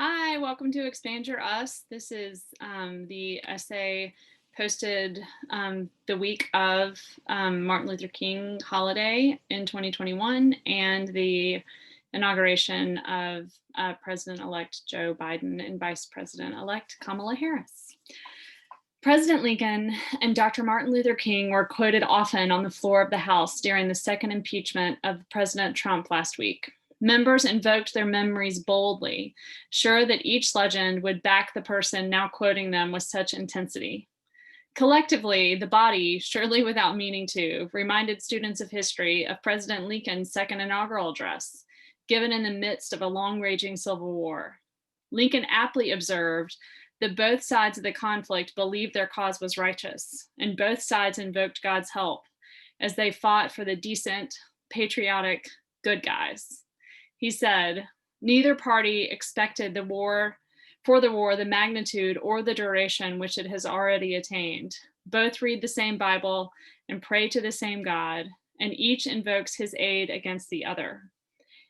Hi, welcome to Expand Your Us. This is the essay posted the week of Martin Luther King holiday in 2021 and the inauguration of President-elect Joe Biden and Vice President-elect Kamala Harris. President Lincoln and Dr. Martin Luther King were quoted often on the floor of the House during the second impeachment of President Trump last week. Members invoked their memories boldly, sure that each legend would back the person now quoting them with such intensity. Collectively, the body, surely without meaning to, reminded students of history of President Lincoln's second inaugural address, given in the midst of a long-raging civil war. Lincoln aptly observed that both sides of the conflict believed their cause was righteous, and both sides invoked God's help as they fought for the decent, patriotic good guys. He said, "Neither party expected the war the magnitude or the duration which it has already attained. Both read the same Bible and pray to the same God, and each invokes his aid against the other.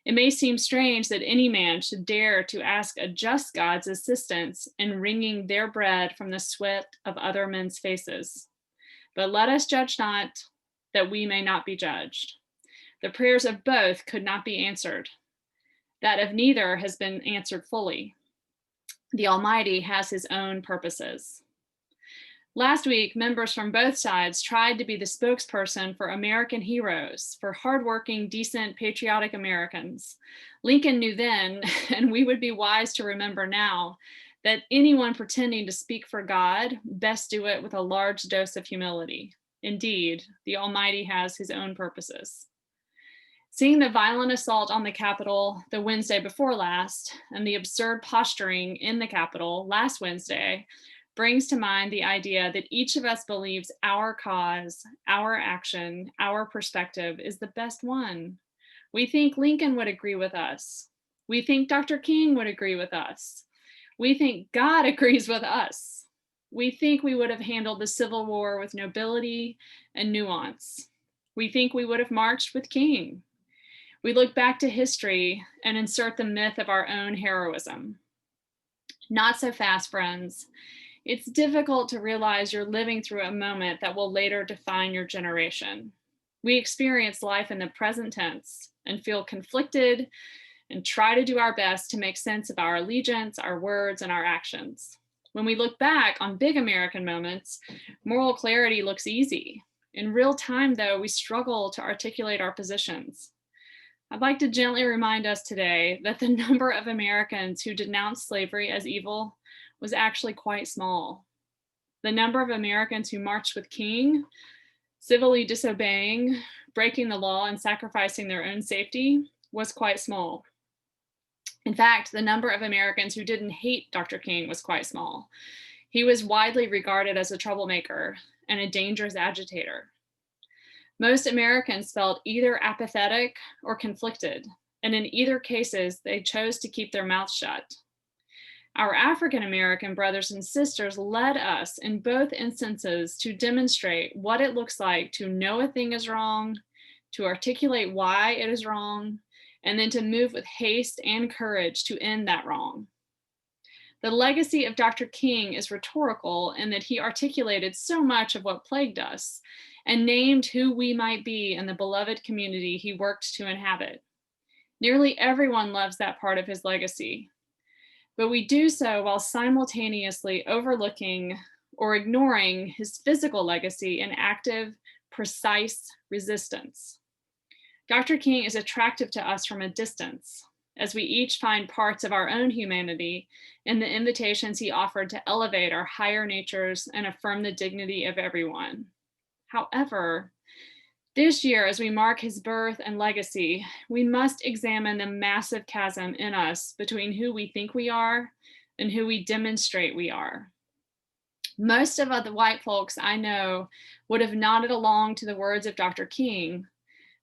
It may seem strange that any man should dare to ask a just God's assistance in wringing their bread from the sweat of other men's faces. But let us judge not, that we may not be judged. The prayers of both could not be answered. That of neither has been answered fully. The Almighty has his own purposes." Last week, members from both sides tried to be the spokesperson for American heroes, for hardworking, decent, patriotic Americans. Lincoln knew then, and we would be wise to remember now, that anyone pretending to speak for God best do it with a large dose of humility. Indeed, the Almighty has his own purposes. Seeing the violent assault on the Capitol the Wednesday before last and the absurd posturing in the Capitol last Wednesday brings to mind the idea that each of us believes our cause, our action, our perspective is the best one. We think Lincoln would agree with us. We think Dr. King would agree with us. We think God agrees with us. We think we would have handled the Civil War with nobility and nuance. We think we would have marched with King. We look back to history and insert the myth of our own heroism. Not so fast, friends. It's difficult to realize you're living through a moment that will later define your generation. We experience life in the present tense and feel conflicted and try to do our best to make sense of our allegiance, our words, and our actions. When we look back on big American moments, moral clarity looks easy. In real time, though, we struggle to articulate our positions. I'd like to gently remind us today that the number of Americans who denounced slavery as evil was actually quite small. The number of Americans who marched with King, civilly disobeying, breaking the law, and sacrificing their own safety was quite small. In fact, the number of Americans who didn't hate Dr. King was quite small. He was widely regarded as a troublemaker and a dangerous agitator. Most Americans felt either apathetic or conflicted, and in either cases, they chose to keep their mouths shut. Our African American brothers and sisters led us in both instances to demonstrate what it looks like to know a thing is wrong, to articulate why it is wrong, and then to move with haste and courage to end that wrong. The legacy of Dr. King is rhetorical in that he articulated so much of what plagued us and named who we might be in the beloved community he worked to inhabit. Nearly everyone loves that part of his legacy, but we do so while simultaneously overlooking or ignoring his physical legacy in active, precise resistance. Dr. King is attractive to us from a distance, as we each find parts of our own humanity in the invitations he offered to elevate our higher natures and affirm the dignity of everyone. However, this year, as we mark his birth and legacy, we must examine the massive chasm in us between who we think we are and who we demonstrate we are. Most of the white folks I know would have nodded along to the words of Dr. King,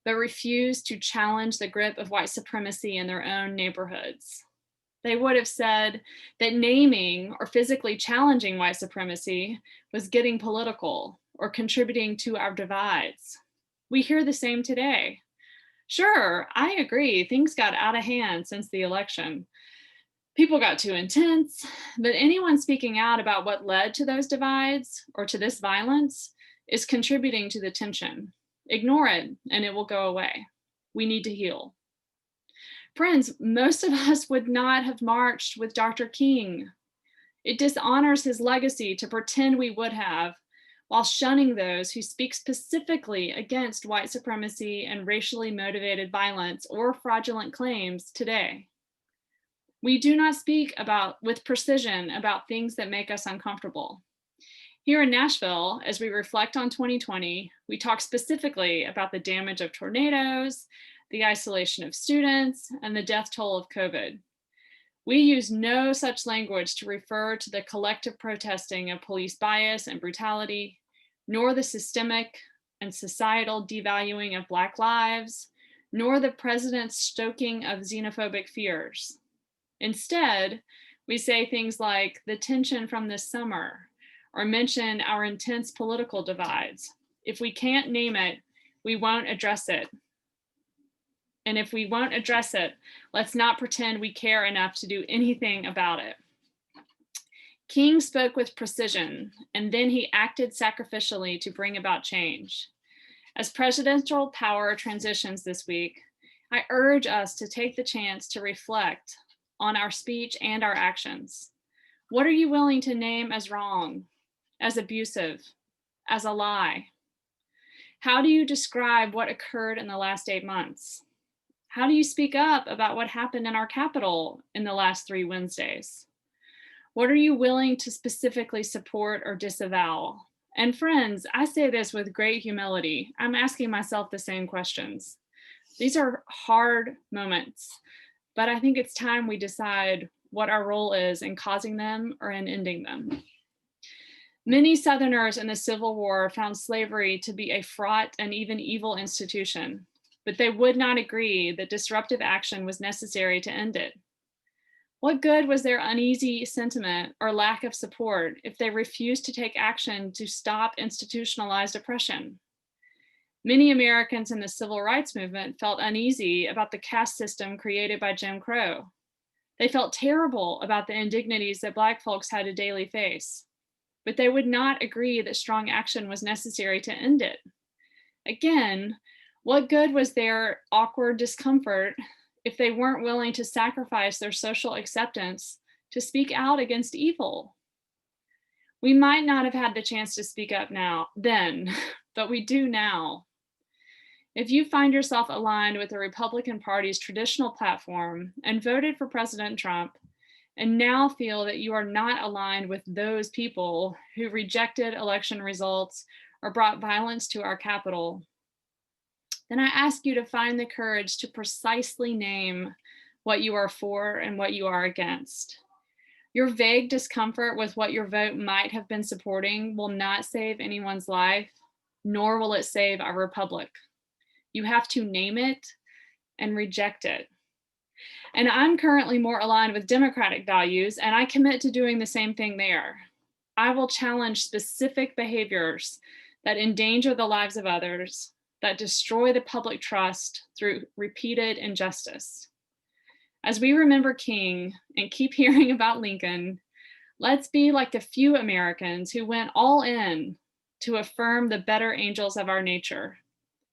but refused to challenge the grip of white supremacy in their own neighborhoods. They would have said that naming or physically challenging white supremacy was getting political or contributing to our divides. We hear the same today. Sure, I agree, things got out of hand since the election, People got too intense, but anyone speaking out about what led to those divides or to this violence is contributing to the tension. Ignore it and it will go away. We need to heal. Friends, most of us would not have marched with Dr. King. It dishonors his legacy to pretend we would have, while shunning those who speak specifically against white supremacy and racially motivated violence or fraudulent claims today. We do not speak with precision about things that make us uncomfortable. Here in Nashville, as we reflect on 2020, we talk specifically about the damage of tornadoes, the isolation of students, and the death toll of COVID. We use no such language to refer to the collective protesting of police bias and brutality, nor the systemic and societal devaluing of Black lives, nor the president's stoking of xenophobic fears. Instead, we say things like the tension from this summer, or mention our intense political divides. If we can't name it, we won't address it. And if we won't address it, let's not pretend we care enough to do anything about it. King spoke with precision, and then he acted sacrificially to bring about change. As presidential power transitions this week, I urge us to take the chance to reflect on our speech and our actions. What are you willing to name as wrong, as abusive, as a lie? How do you describe what occurred in the last 8 months? How do you speak up about what happened in our Capitol in the last 3 Wednesdays? What are you willing to specifically support or disavow? And friends, I say this with great humility. I'm asking myself the same questions. These are hard moments, but I think it's time we decide what our role is in causing them or in ending them. Many Southerners in the Civil War found slavery to be a fraught and even evil institution, but they would not agree that disruptive action was necessary to end it. What good was their uneasy sentiment or lack of support if they refused to take action to stop institutionalized oppression? Many Americans in the civil rights movement felt uneasy about the caste system created by Jim Crow. They felt terrible about the indignities that Black folks had to daily face, but they would not agree that strong action was necessary to end it. Again, what good was their awkward discomfort if they weren't willing to sacrifice their social acceptance to speak out against evil? We might not have had the chance to speak up then, but we do now. If you find yourself aligned with the Republican Party's traditional platform and voted for President Trump, and now feel that you are not aligned with those people who rejected election results or brought violence to our Capitol, then I ask you to find the courage to precisely name what you are for and what you are against. Your vague discomfort with what your vote might have been supporting will not save anyone's life, nor will it save our republic. You have to name it and reject it. And I'm currently more aligned with Democratic values, and I commit to doing the same thing there. I will challenge specific behaviors that endanger the lives of others, that destroy the public trust through repeated injustice. As we remember King and keep hearing about Lincoln, let's be like the few Americans who went all in to affirm the better angels of our nature,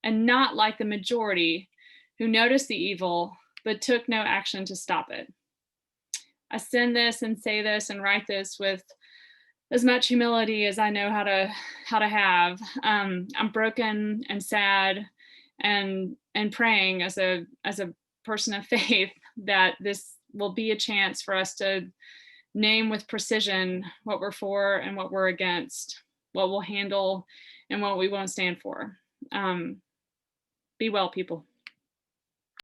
and not like the majority who noticed the evil but took no action to stop it. I send this and say this and write this with as much humility as I know how to have. I'm broken and sad and praying as a person of faith that this will be a chance for us to name with precision what we're for and what we're against, what we'll handle and what we won't stand for. Be well, people.